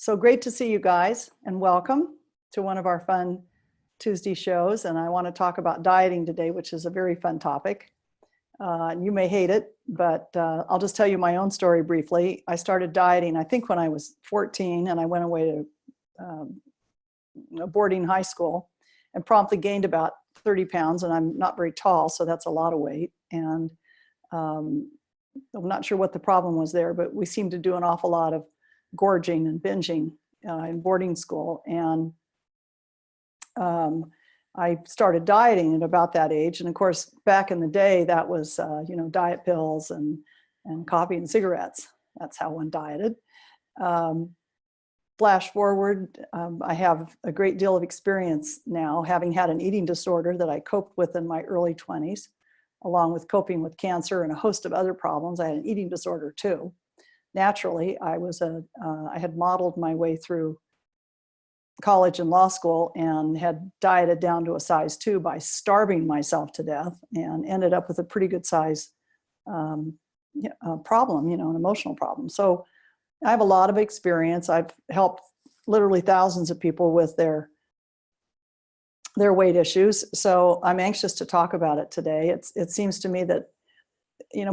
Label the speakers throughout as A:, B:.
A: So great to see you guys, and welcome to one of our fun Tuesday shows. And I want to talk about dieting today, which is a very fun topic. You may hate it, but I'll just tell you my own story briefly. I started dieting, I think, when I was 14, and I went away to a boarding high school and promptly gained about 30 pounds. And I'm not very tall, so that's a lot of weight. And I'm not sure what the problem was there, but we seemed to do an awful lot of gorging and binging in boarding school. And I started dieting at about that age. And of course, back in the day, that was, diet pills and coffee and cigarettes. That's how one dieted. Flash forward, I have a great deal of experience now, having had an eating disorder that I coped with in my early 20s, along with coping with cancer and a host of other problems. I had an eating disorder too. Naturally, I had modeled my way through college and law school and had dieted down to a size 2 by starving myself to death, and ended up with a pretty good size problem, an emotional problem. So I have a lot of experience. I've helped literally thousands of people with their weight issues. So I'm anxious to talk about it today. It seems to me that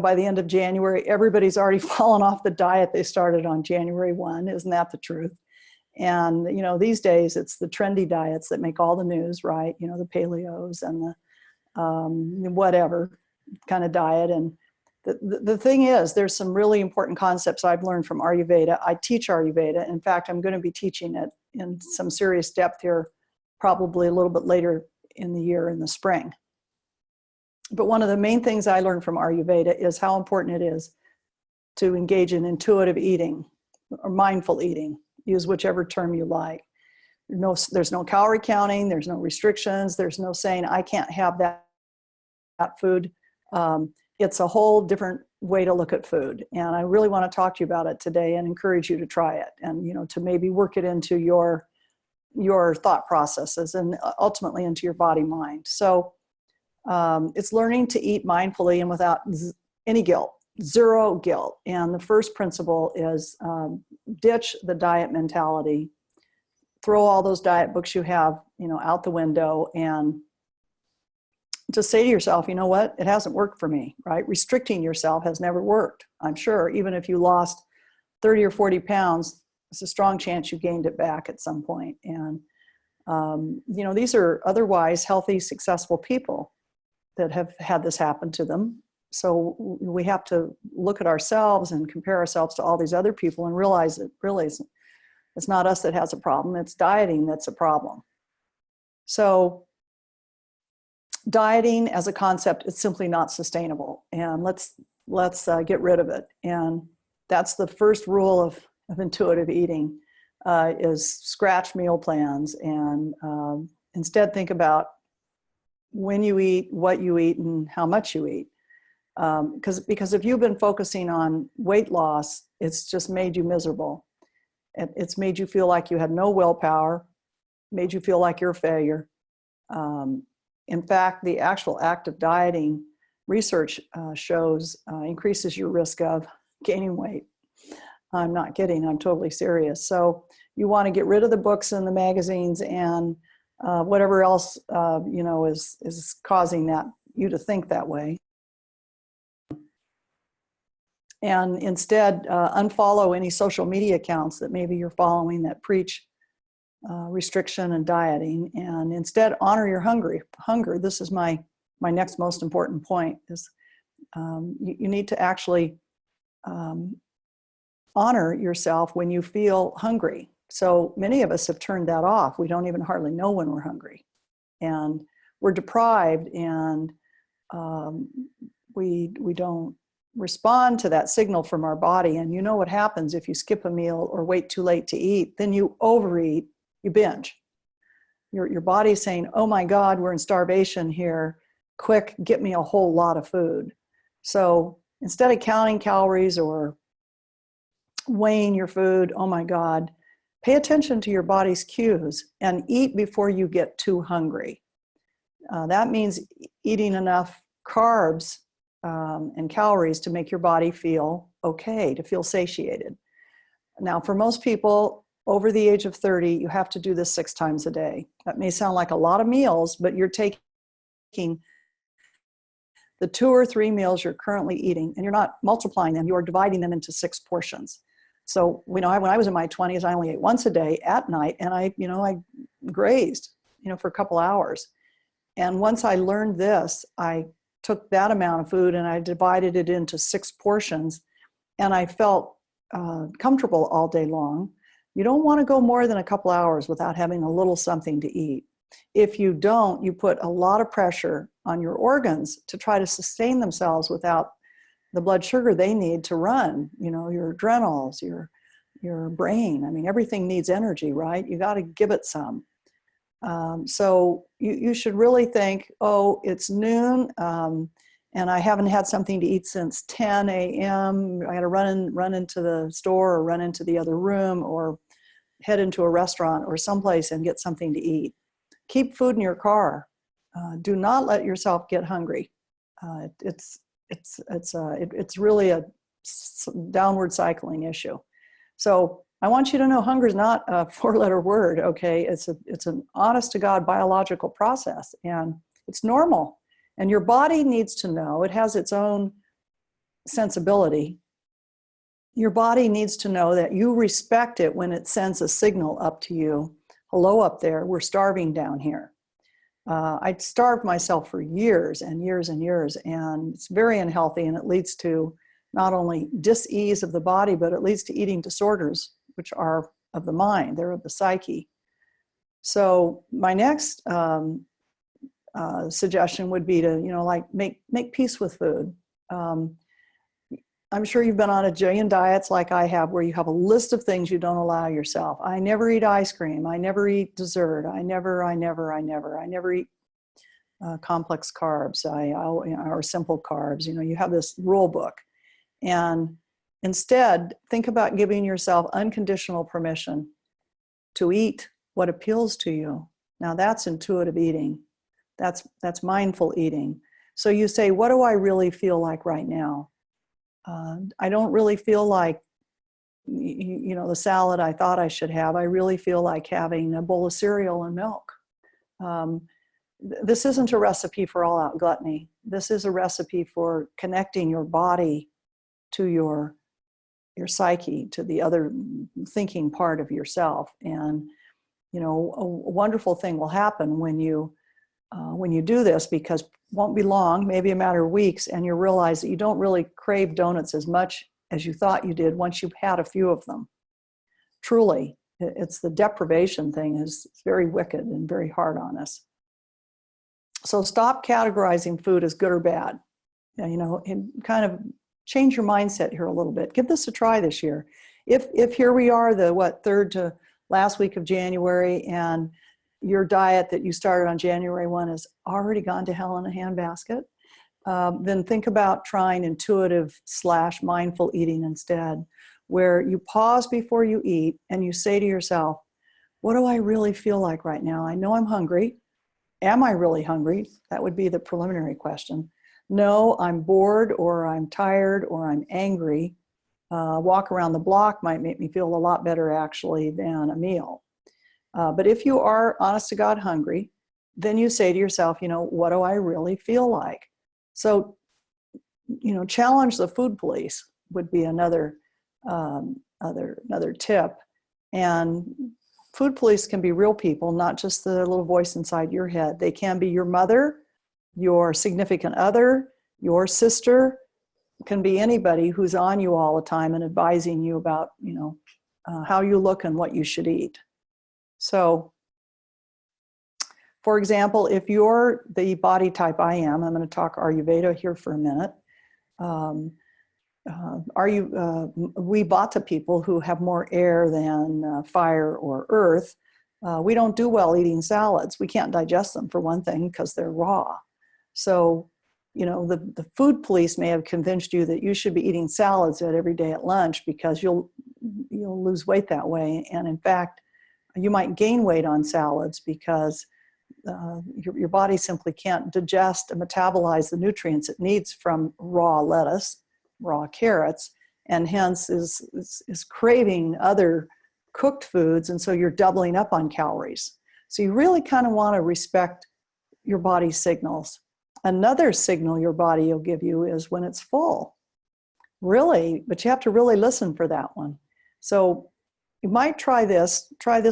A: by the end of January, everybody's already fallen off the diet they started on January 1. Isn't that the truth? And, these days it's the trendy diets that make all the news, right? The paleos and the whatever kind of diet. And the thing is, there's some really important concepts I've learned from Ayurveda. I teach Ayurveda. In fact, I'm going to be teaching it in some serious depth here, probably a little bit later in the year, in the spring. But one of the main things I learned from Ayurveda is how important it is to engage in intuitive eating or mindful eating. Use whichever term you like. There's no calorie counting. There's no restrictions. There's no saying, I can't have that food. It's a whole different way to look at food. And I really want to talk to you about it today and encourage you to try it and, to maybe work it into your thought processes and ultimately into your body mind. So it's learning to eat mindfully and without any guilt, zero guilt. And the first principle is ditch the diet mentality, throw all those diet books you have, out the window, and just say to yourself, you know what, it hasn't worked for me, right? Restricting yourself has never worked. I'm sure even if you lost 30 or 40 pounds, it's a strong chance you gained it back at some point. And, these are otherwise healthy, successful people that have had this happen to them. So we have to look at ourselves and compare ourselves to all these other people and realize that really it's not us that has a problem. It's dieting that's a problem. So dieting as a concept is simply not sustainable. And let's get rid of it. And that's the first rule of intuitive eating, is scratch meal plans and instead think about when you eat, what you eat, and how much you eat. Because if you've been focusing on weight loss, it's just made you miserable. It's made you feel like you had no willpower, made you feel like you're a failure. In fact, the actual act of dieting, research shows increases your risk of gaining weight. I'm not kidding, I'm totally serious. So you want to get rid of the books and the magazines and whatever else is causing you to think that way. And instead unfollow any social media accounts that maybe you're following that preach restriction and dieting, and instead honor your hunger. This is my next most important point, is you need to actually honor yourself when you feel hungry. So many of us have turned that off. We don't even hardly know when we're hungry, and we're deprived, and we don't respond to that signal from our body. And you know what happens if you skip a meal or wait too late to eat? Then you overeat, you binge. Your body's saying, oh my God, we're in starvation here. Quick, get me a whole lot of food. So instead of counting calories or weighing your food, oh my God, pay attention to your body's cues and eat before you get too hungry. That means eating enough carbs and calories to make your body feel okay, to feel satiated. Now, for most people, over the age of 30, you have to do this 6 times a day. That may sound like a lot of meals, but you're taking the 2 or 3 meals you're currently eating, and you're not multiplying them, you're dividing them into 6 portions. So, when I was in my 20s, I only ate once a day at night, and I grazed, for a couple hours. And once I learned this, I took that amount of food and I divided it into 6 portions, and I felt comfortable all day long. You don't want to go more than a couple hours without having a little something to eat. If you don't, you put a lot of pressure on your organs to try to sustain themselves without the blood sugar they need to run, your adrenals, your brain. I mean, everything needs energy, right? You got to give it some. So you should really think, oh, it's noon, and I haven't had something to eat since 10 a.m. I got to run into the store or run into the other room or head into a restaurant or someplace and get something to eat. Keep food in your car. Do not let yourself get hungry. It's really a downward cycling issue. So I want you to know hunger is not a 4-letter word, okay? It's an honest to God biological process, and it's normal. And your body needs to know, it has its own sensibility. Your body needs to know that you respect it when it sends a signal up to you. Hello up there, we're starving down here. I'd starved myself for years and years and years, and it's very unhealthy, and it leads to not only dis-ease of the body, but it leads to eating disorders, which are of the mind, they're of the psyche. So my next suggestion would be to, make peace with food. I'm sure you've been on a jillion diets like I have, where you have a list of things you don't allow yourself. I never eat ice cream. I never eat dessert. I never eat complex carbs or simple carbs. You have this rule book. And instead, think about giving yourself unconditional permission to eat what appeals to you. Now that's intuitive eating. That's mindful eating. So you say, what do I really feel like right now? I don't really feel like, the salad I thought I should have. I really feel like having a bowl of cereal and milk. This isn't a recipe for all-out gluttony. This is a recipe for connecting your body to your psyche, to the other thinking part of yourself. And, a wonderful thing will happen when you do this, because it won't be long, maybe a matter of weeks, and you realize that you don't really crave donuts as much as you thought you did once you've had a few of them. Truly, it's the deprivation thing is very wicked and very hard on us. So stop categorizing food as good or bad, and kind of change your mindset here a little bit. Give this a try this year. If here we are, the 3rd to last week of January, and your diet that you started on January 1 has already gone to hell in a handbasket, then think about trying intuitive / mindful eating instead, where you pause before you eat and you say to yourself, what do I really feel like right now? I know I'm hungry. Am I really hungry? That would be the preliminary question. No, I'm bored, or I'm tired, or I'm angry. Walk around the block might make me feel a lot better actually than a meal. But if you are honest to God hungry, then you say to yourself, what do I really feel like? So, challenge the food police would be another tip. And food police can be real people, not just the little voice inside your head. They can be your mother, your significant other, your sister. It can be anybody who's on you all the time and advising you about, how you look and what you should eat. So, for example, if you're the body type I am, I'm going to talk Ayurveda here for a minute. We Vata people who have more air than fire or earth, we don't do well eating salads. We can't digest them, for one thing, because they're raw. So, the food police may have convinced you that you should be eating salads every day at lunch because you'll lose weight that way. And in fact, you might gain weight on salads because your body simply can't digest and metabolize the nutrients it needs from raw lettuce, raw carrots, and hence is craving other cooked foods, and so you're doubling up on calories. So you really kind of want to respect your body's signals. Another signal your body will give you is when it's full. Really, but you have to really listen for that one. So you might try this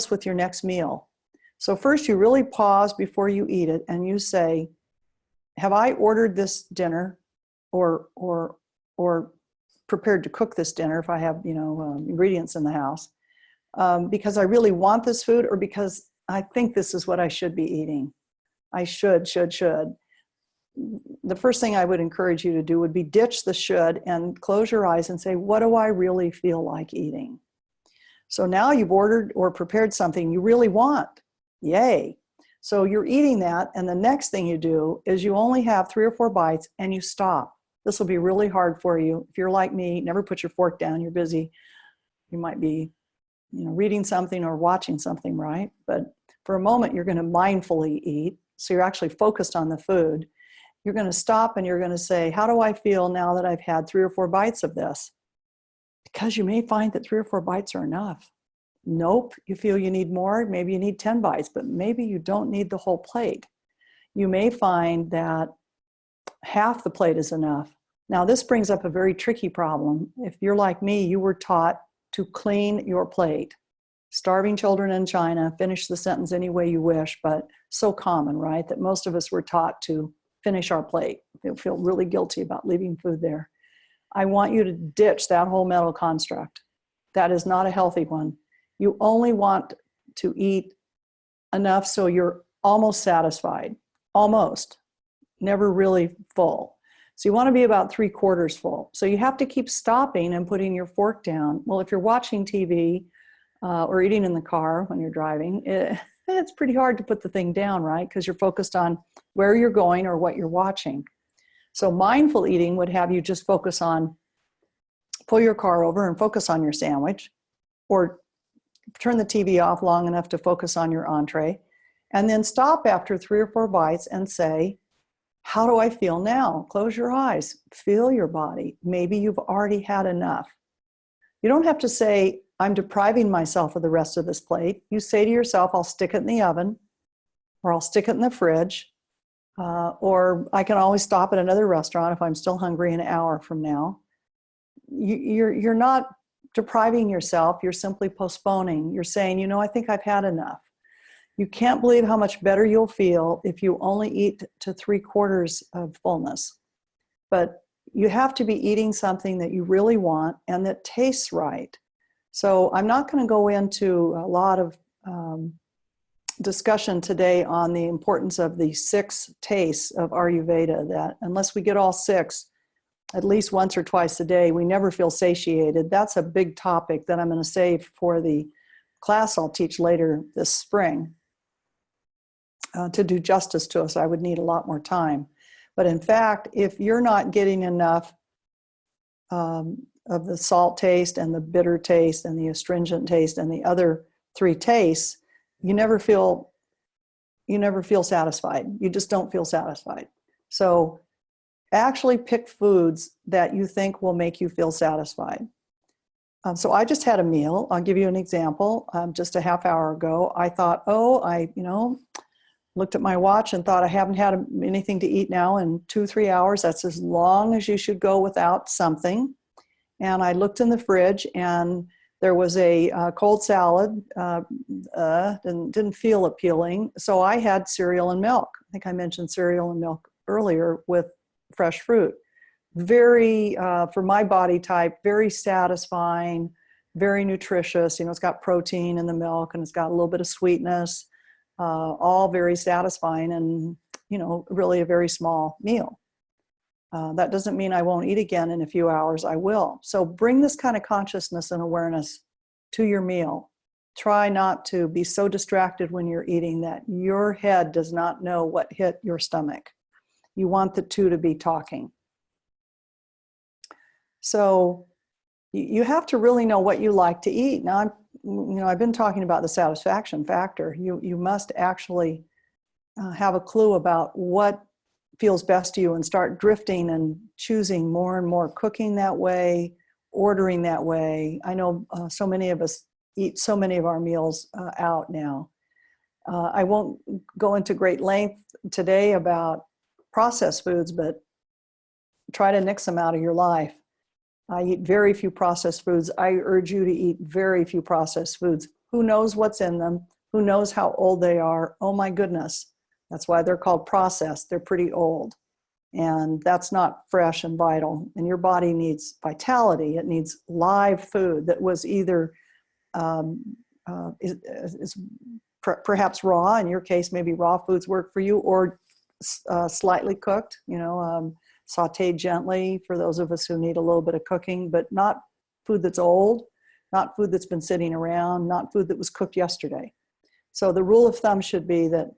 A: with your next meal. So first you really pause before you eat it and you say, have I ordered this dinner or prepared to cook this dinner if I have, ingredients in the house, because I really want this food or because I think this is what I should be eating. I should. The first thing I would encourage you to do would be ditch the should and close your eyes and say, what do I really feel like eating? So now you've ordered or prepared something you really want. Yay. So you're eating that, and the next thing you do is you only have 3 or 4 bites and you stop. This will be really hard for you. If you're like me, never put your fork down, you're busy. You might be, reading something or watching something, right? But for a moment, you're going to mindfully eat. So you're actually focused on the food. You're going to stop and you're going to say, how do I feel now that I've had 3 or 4 bites of this? Because you may find that 3 or 4 bites are enough. Nope, you feel you need more. Maybe you need 10 bites, but maybe you don't need the whole plate. You may find that half the plate is enough. Now, this brings up a very tricky problem. If you're like me, you were taught to clean your plate. Starving children in China, finish the sentence any way you wish, but so common, right? That most of us were taught to finish our plate. You'll feel really guilty about leaving food there. I want you to ditch that whole mental construct. That is not a healthy one. You only want to eat enough so you're almost satisfied. Almost. Never really full. So you want to be about 3/4 full. So you have to keep stopping and putting your fork down. Well, if you're watching TV or eating in the car when you're driving, it's pretty hard to put the thing down, right? Because you're focused on where you're going or what you're watching. So mindful eating would have you just focus on, pull your car over and focus on your sandwich, or turn the TV off long enough to focus on your entree, and then stop after 3 or 4 bites and say, how do I feel now? Close your eyes, feel your body. Maybe you've already had enough. You don't have to say, I'm depriving myself of the rest of this plate. You say to yourself, I'll stick it in the oven, or I'll stick it in the fridge, or I can always stop at another restaurant if I'm still hungry an hour from now. You're not depriving yourself, you're simply postponing. You're saying, I think I've had enough. You can't believe how much better you'll feel if you only eat to 3/4 of fullness. But you have to be eating something that you really want and that tastes right. So I'm not going to go into a lot of discussion today on the importance of the 6 tastes of Ayurveda, that unless we get all 6, at least once or twice a day, we never feel satiated. That's a big topic that I'm going to save for the class I'll teach later this spring. To do justice to us, I would need a lot more time. But in fact, if you're not getting enough of the salt taste and the bitter taste and the astringent taste and the other 3 tastes, you never feel satisfied. You just don't feel satisfied. So actually pick foods that you think will make you feel satisfied. So I just had a meal. I'll give you an example. Just a half hour ago, I thought, looked at my watch and thought, I haven't had anything to eat now in 2-3 hours. That's as long as you should go without something. And I looked in the fridge and there was a cold salad, didn't feel appealing. So I had cereal and milk. I think I mentioned cereal and milk earlier with fresh fruit. Very, for my body type, very satisfying, very nutritious. It's got protein in the milk and it's got a little bit of sweetness, all very satisfying and, really a very small meal. That doesn't mean I won't eat again in a few hours. I will. So bring this kind of consciousness and awareness to your meal. Try not to be so distracted when you're eating that your head does not know what hit your stomach. You want the two to be talking. So you have to really know what you like to eat. Now, I've been talking about the satisfaction factor. You must actually have a clue about what feels best to you and start drifting and choosing more and more, cooking that way, ordering that way. I know so many of us eat so many of our meals out now. I won't go into great length today about processed foods, but try to nix them out of your life. I eat very few processed foods. I urge you to eat very few processed foods. Who knows what's in them? Who knows how old they are? Oh my goodness. That's why they're called processed. They're pretty old. And that's not fresh and vital. And your body needs vitality. It needs live food that was either is perhaps raw. In your case, maybe raw foods work for you, or slightly cooked, sauteed gently for those of us who need a little bit of cooking, but not food that's old, not food that's been sitting around, not food that was cooked yesterday. So the rule of thumb should be that,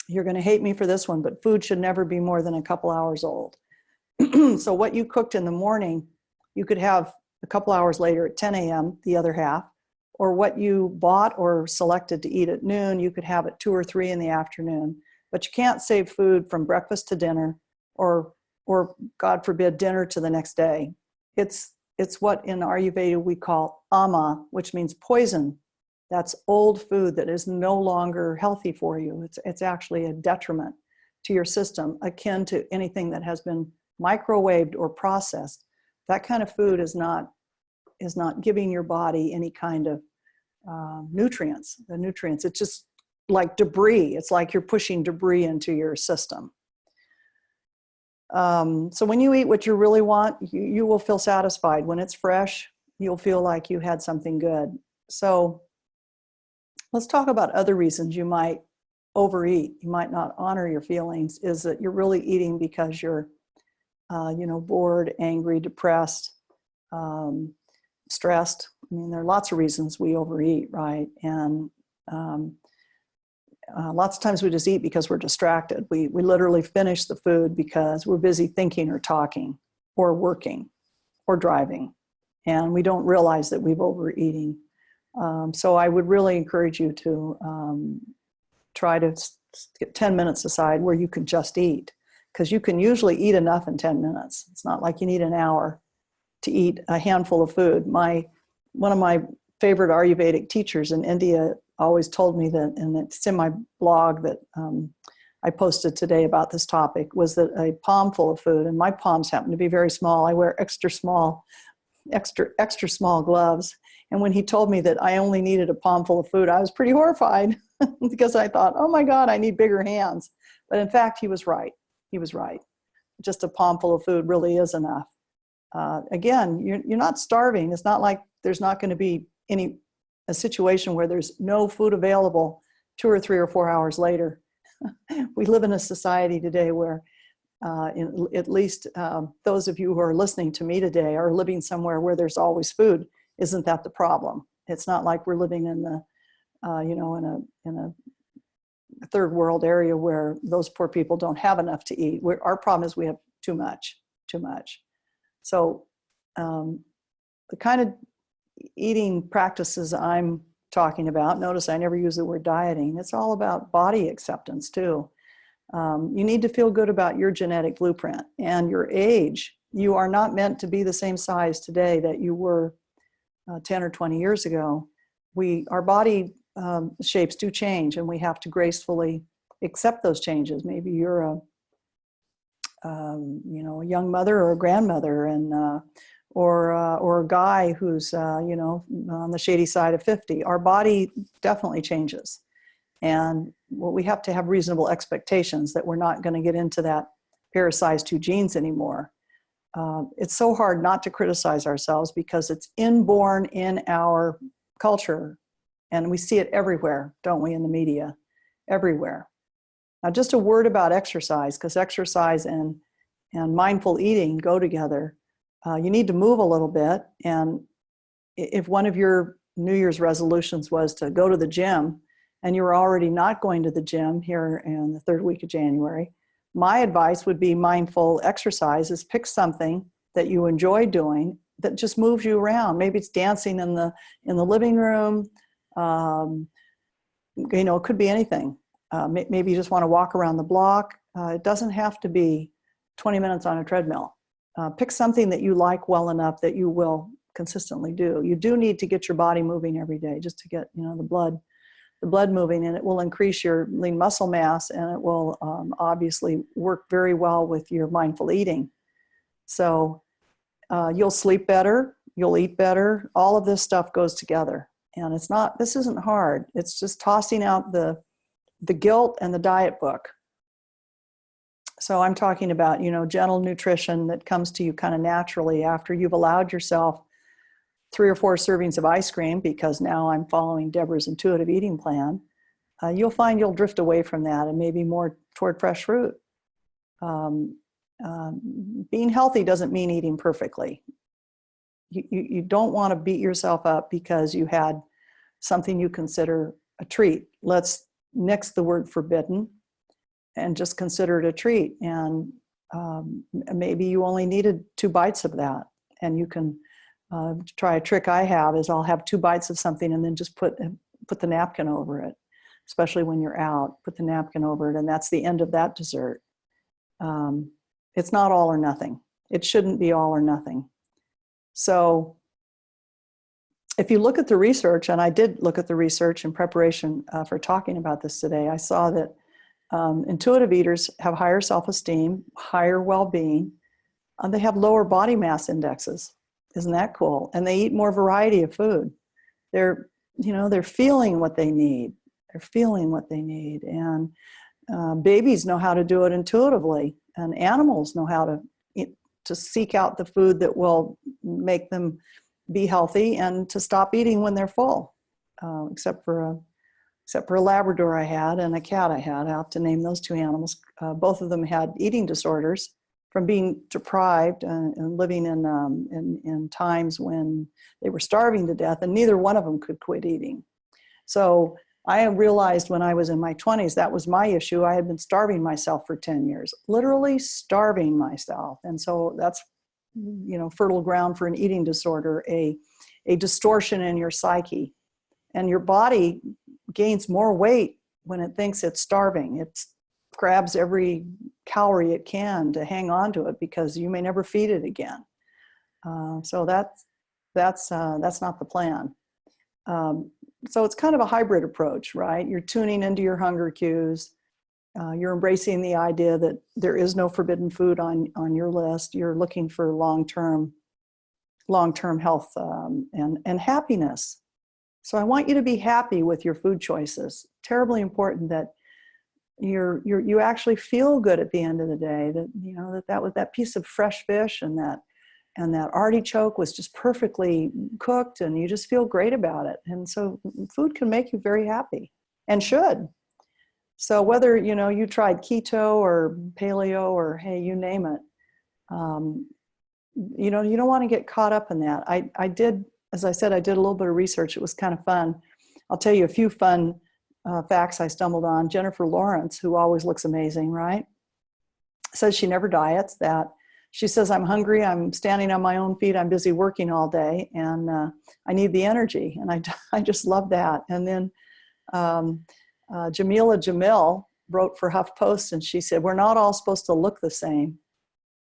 A: you're going to hate me for this one, but food should never be more than a couple hours old. So what you cooked in the morning, you could have a couple hours later at 10 a.m., the other half, or what you bought or selected to eat at noon, you could have at 2 or 3 in the afternoon. But you can't save food from breakfast to dinner, or God forbid, dinner to the next day. It's what in Ayurveda we call ama, which means poison. That's old food that is no longer healthy for you. It's actually a detriment to your system, akin to anything that has been microwaved or processed. That kind of food is not giving your body any kind of nutrients. The nutrients, it's just like debris. It's like you're pushing debris into your system. So when you eat what you really want, you will feel satisfied. When it's fresh, you'll feel like you had something good. So let's talk about other reasons you might overeat. You might not honor your feelings, is that you're really eating because you're, bored, angry, depressed, stressed. I mean, there are lots of reasons we overeat, right? And lots of times we just eat because we're distracted. We literally finish the food because we're busy thinking or talking or working or driving. And we don't realize that we've overeating. So I would really encourage you to try to get 10 minutes aside where you can just eat, because you can usually eat enough in 10 minutes. It's not like you need an hour to eat a handful of food. One of my favorite Ayurvedic teachers in India always told me that, and it's in my blog that I posted today about this topic, was that a palm full of food, and my palms happen to be very small. I wear extra small gloves. And when he told me that I only needed a palm full of food, I was pretty horrified because I thought, oh my God, I need bigger hands. But in fact, he was right. He was right. Just a palm full of food really is enough. Again, you're not starving. It's not like there's not going to be a situation where there's no food available 2 or 3 or 4 hours later. We live in a society today where at least those of you who are listening to me today are living somewhere where there's always food. Isn't that the problem? It's not like we're living in the, in a third world area where those poor people don't have enough to eat. Our problem is we have too much. So the kind of eating practices I'm talking about, notice I never use the word dieting. It's all about body acceptance too. You need to feel good about your genetic blueprint and your age. You are not meant to be the same size today that you were 10 or 20 years ago. Our body shapes do change, and we have to gracefully accept those changes. Maybe you're a young mother or a grandmother, and or a guy who's on the shady side of 50. Our body definitely changes, and we have to have reasonable expectations that we're not going to get into that pair of size 2 jeans anymore. It's so hard not to criticize ourselves because it's inborn in our culture, and we see it everywhere, don't we, in the media, everywhere. Now, just a word about exercise, because exercise and mindful eating go together. You need to move a little bit, and if one of your New Year's resolutions was to go to the gym, and you're already not going to the gym here in the 3rd week of January, my advice would be mindful exercises. Pick something that you enjoy doing that just moves you around. Maybe it's dancing in the living room. It could be anything. Maybe you just want to walk around the block. It doesn't have to be 20 minutes on a treadmill. Pick something that you like well enough that you will consistently do. You do need to get your body moving every day just to get, the blood moving, and it will increase your lean muscle mass, and it will obviously work very well with your mindful eating. So you'll sleep better, you'll eat better. All of this stuff goes together. And this isn't hard. It's just tossing out the guilt and the diet book. So I'm talking about, gentle nutrition that comes to you kind of naturally after you've allowed yourself 3 or 4 servings of ice cream, because now I'm following Deborah's intuitive eating plan. You'll find you'll drift away from that and maybe more toward fresh fruit. Being healthy doesn't mean eating perfectly. You don't want to beat yourself up because you had something you consider a treat. Let's nix the word forbidden and just consider it a treat. And maybe you only needed 2 bites of that. And you can try a trick I have is I'll have 2 bites of something and then just put the napkin over it, especially when you're out. Put the napkin over it, and that's the end of that dessert. It's not all or nothing. It shouldn't be all or nothing. So if you look at the research, and I did look at the research in preparation for talking about this today, I saw that intuitive eaters have higher self-esteem, higher well-being. They have lower body mass indexes. Isn't that cool? And they eat more variety of food. They're feeling what they need. They're feeling what they need. And babies know how to do it intuitively, and animals know how to seek out the food that will make them be healthy and to stop eating when they're full. Except for a Labrador I had and a cat I had. I have to name those 2 animals. Both of them had eating disorders from being deprived and living in times when they were starving to death, and neither one of them could quit eating. So I realized when I was in my 20s, that was my issue. I had been starving myself for 10 years, literally starving myself. And so that's, fertile ground for an eating disorder, a distortion in your psyche. And your body gains more weight when it thinks it's starving. It grabs every calorie it can to hang on to it because you may never feed it again. So that's not the plan. So it's kind of a hybrid approach, right? You're tuning into your hunger cues. You're embracing the idea that there is no forbidden food on your list. You're looking for long-term health and happiness. So I want you to be happy with your food choices. Terribly important that you actually feel good at the end of the day. That that was that piece of fresh fish and that artichoke was just perfectly cooked, and you just feel great about it. And so food can make you very happy, and should. So whether you tried keto or paleo or hey, you name it, you don't want to get caught up in that. I did, as I said, I did a little bit of research. It was kind of fun. I'll tell you a few fun facts I stumbled on. Jennifer Lawrence, who always looks amazing, right? Says she never diets. That she says, I'm hungry, I'm standing on my own feet, I'm busy working all day, and I need the energy. And I just love that. And then Jamila Jamil wrote for HuffPost, and she said, we're not all supposed to look the same.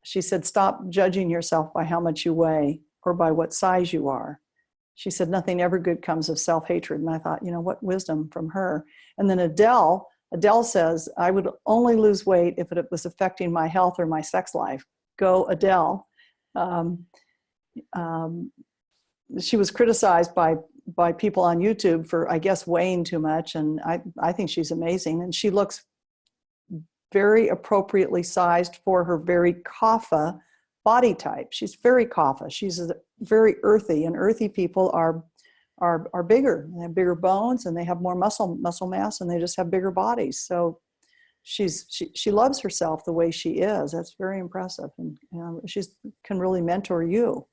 A: She said, stop judging yourself by how much you weigh or by what size you are. She said, nothing ever good comes of self-hatred. And I thought, what wisdom from her. And then Adele says, I would only lose weight if it was affecting my health or my sex life. Go Adele. She was criticized by people on YouTube for, I guess, weighing too much. And I think she's amazing. And she looks very appropriately sized for her very kapha body type. She's very kapha. She's very earthy, and earthy people are bigger. They have bigger bones, and they have more muscle mass, and they just have bigger bodies. So she loves herself the way she is. That's very impressive, and she can really mentor you.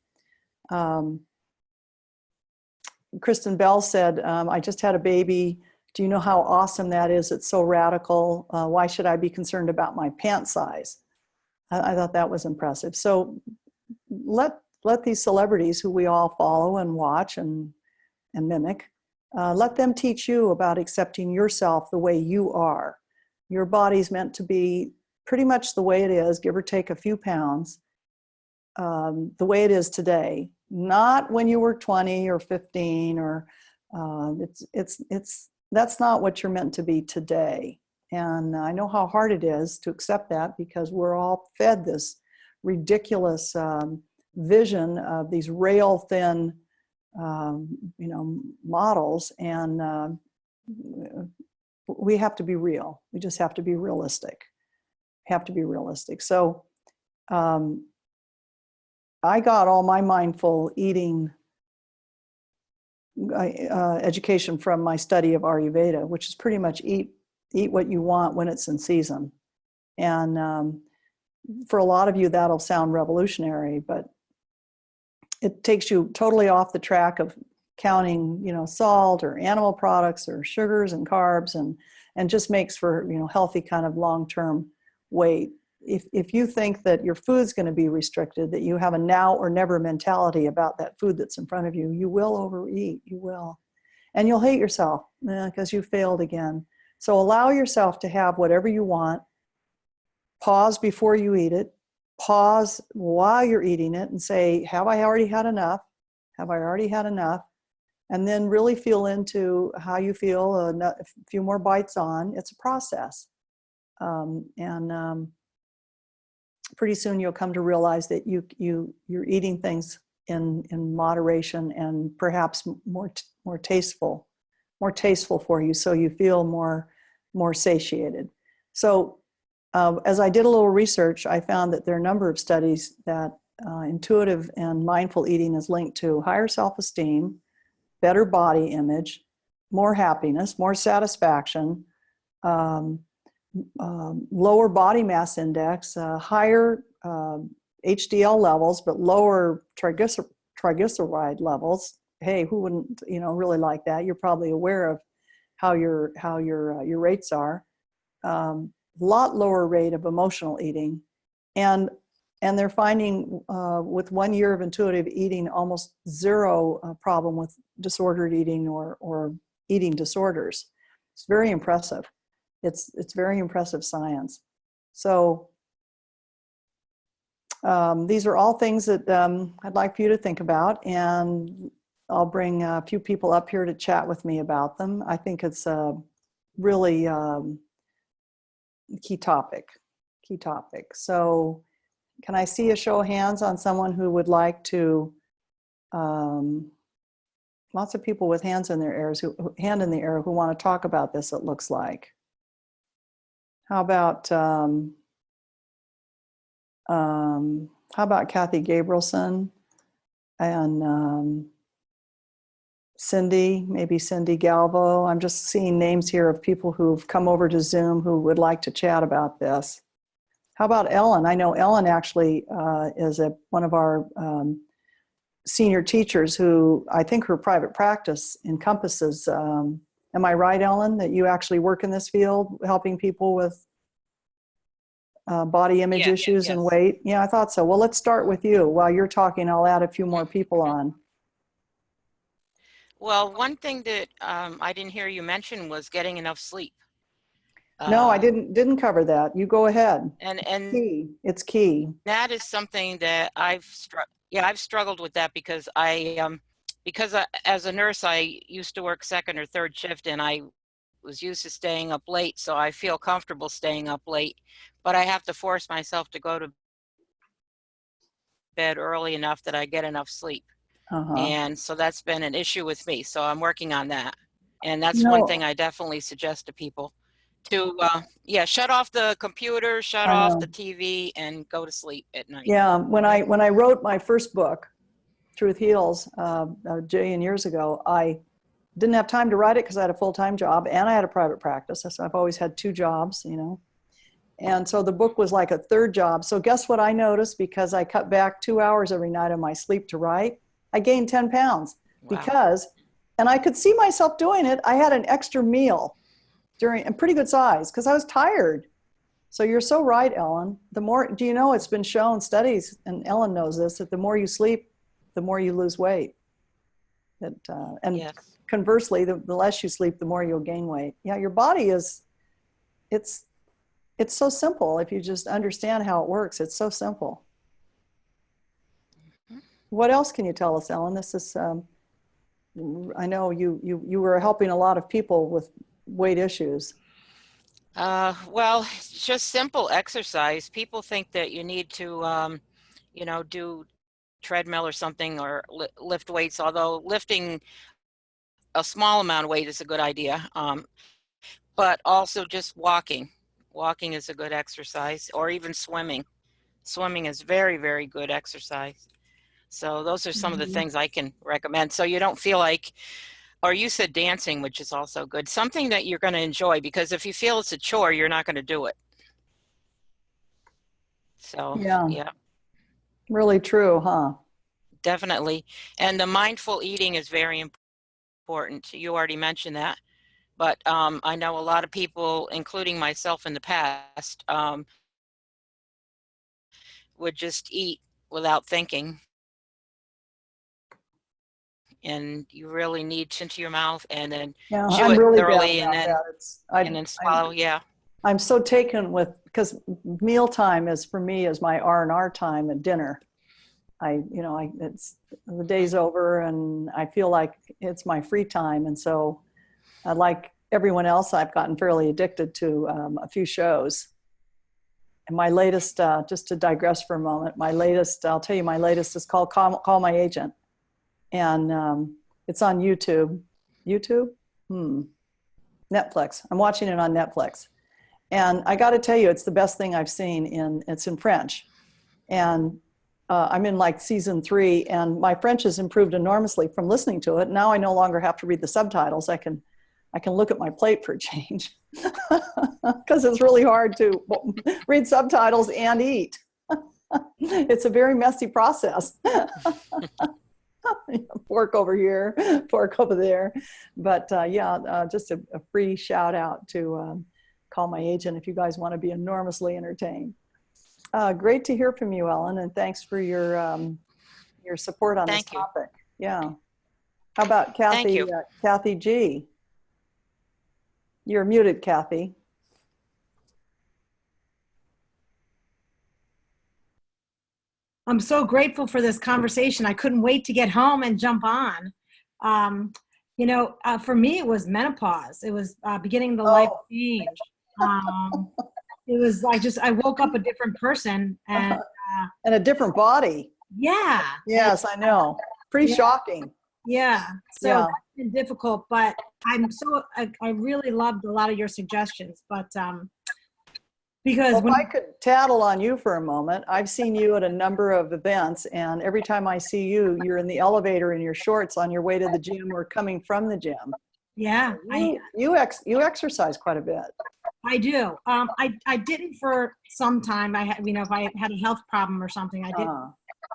A: Kristen Bell said, I just had a baby. Do you know how awesome that is? It's so radical. Why should I be concerned about my pant size? I thought that was impressive. So let these celebrities who we all follow and watch and mimic, let them teach you about accepting yourself the way you are. Your body's meant to be pretty much the way it is, give or take a few pounds, the way it is today. not when you were 20 or 15 or that's not what you're meant to be today. And I know how hard it is to accept that because we're all fed this ridiculous vision of these rail thin, models. And we have to be real. We just have to be realistic. So I got all my mindful eating education from my study of Ayurveda, which is pretty much eat what you want when it's in season. And for a lot of you, that'll sound revolutionary, but it takes you totally off the track of counting, salt or animal products or sugars and carbs, and just makes for, healthy kind of long-term weight. If you think that your food's going to be restricted, that you have a now or never mentality about that food that's in front of you, you will overeat, you will. And you'll hate yourself because you failed again. So allow yourself to have whatever you want. Pause before you eat it. Pause while you're eating it and say, have I already had enough? Have I already had enough? And then really feel into how you feel a few more bites on. It's a process. And pretty soon you'll come to realize that you're eating things in moderation and perhaps more tasteful for you, so you feel more satiated. So as I did a little research, I found that there are a number of studies that intuitive and mindful eating is linked to higher self-esteem, better body image, more happiness, more satisfaction, lower body mass index, higher HDL levels, but lower triglyceride levels. Hey, who wouldn't really like that? You're probably aware of how your rates are. Lot lower rate of emotional eating, and they're finding with 1 year of intuitive eating almost zero problem with disordered eating or eating disorders. It's very impressive. It's very impressive science. So these are all things that I'd like for you to think about, and I'll bring a few people up here to chat with me about them. I think it's a really key topic. So can I see a show of hands on someone who would like to, lots of people with hand in the air who want to talk about this, it looks like. How about Kathy Gabrielson and maybe Cindy Galvo. I'm just seeing names here of people who've come over to Zoom who would like to chat about this. How about Ellen? I know Ellen actually is one of our senior teachers who I think her private practice encompasses, am I right, Ellen, that you actually work in this field, helping people with body image issues and weight? Yeah, I thought so. Well, let's start with you. While you're talking, I'll add a few more people on.
B: Well, one thing that I didn't hear you mention was getting enough sleep.
A: No, I didn't cover that. You go ahead.
B: And
A: it's key.
B: That is something that I've struggled with that because because as a nurse I used to work second or third shift, and I was used to staying up late, so I feel comfortable staying up late, but I have to force myself to go to bed early enough that I get enough sleep. And so that's been an issue with me. So I'm working on that. And that's one thing I definitely suggest to people to, shut off the computer, shut off the TV, and go to sleep at night.
A: Yeah, when I wrote my first book, Truth Heals, a jillion years ago, I didn't have time to write it because I had a full-time job and I had a private practice. So I've always had two jobs, And so the book was like a third job. So guess what I noticed? Because I cut back 2 hours every night of my sleep to write, I gained 10 pounds. Wow. And I could see myself doing it. I had an extra meal a pretty good size because I was tired. So you're so right, Ellen. It's been shown, studies, and Ellen knows this, that the more you sleep, the more you lose weight. Conversely, the less you sleep, the more you'll gain weight. Yeah, your body it's so simple. If you just understand how it works, it's so simple. What else can you tell us, Ellen? This is, I know you were helping a lot of people with weight issues.
B: Well, it's just simple exercise. People think that you need to, do treadmill or something or lift weights, although lifting a small amount of weight is a good idea. But also just walking. Walking is a good exercise, or even swimming. Swimming is very, very good exercise. So those are some of the
A: Mhm.
B: things I can recommend. So you don't feel like, or you said dancing, which is also good. Something that you're going to enjoy, because if you feel it's a chore, you're not going to do it. So
A: Yeah,
B: yeah,
A: really true, huh?
B: definitely. And the mindful eating is very important. You already mentioned that. But I know a lot of people, including myself in the past, would just eat without thinking. And you really need to into your mouth and then
A: Yeah,
B: chew
A: I'm
B: it
A: really bad
B: thoroughly and
A: about
B: then
A: that.
B: and then swallow. Yeah.
A: I'm so taken with, because mealtime is for me is my R&R time at dinner. It's the day's over and I feel like it's my free time. And so like everyone else, I've gotten fairly addicted to a few shows. And my latest, just to digress for a moment, I'll tell you, my latest is called Call My Agent. And it's on YouTube. YouTube? Netflix. I'm watching it on Netflix. And I got to tell you, it's the best thing I've seen it's in French. And I'm in like season 3 and my French has improved enormously from listening to it. Now I no longer have to read the subtitles. I can look at my plate for a change because it's really hard to read subtitles and eat. It's a very messy process. Pork over here, pork over there. But just a free shout out to Call My Agent if you guys want to be enormously entertained. Great to hear from you, Ellen, and thanks for your support on this
B: Thank you.
A: topic. Yeah. How about
B: Thank
A: Kathy?
B: you.
A: Kathy G. You're muted, Kathy.
C: I'm so grateful for this conversation. I couldn't wait to get home and jump on. For me, it was menopause. It was beginning the life change. It was I woke up a different person and
A: a different body.
C: Yeah.
A: Yes, I know. Pretty shocking.
C: Yeah. So that's been difficult, but I really loved a lot of your suggestions, but because
A: if I could tattle on you for a moment, I've seen you at a number of events, and every time I see you, you're in the elevator in your shorts on your way to the gym or coming from the gym.
C: Yeah.
A: You exercise quite a bit.
C: I do. I didn't for some time. If I had a health problem or something, I did.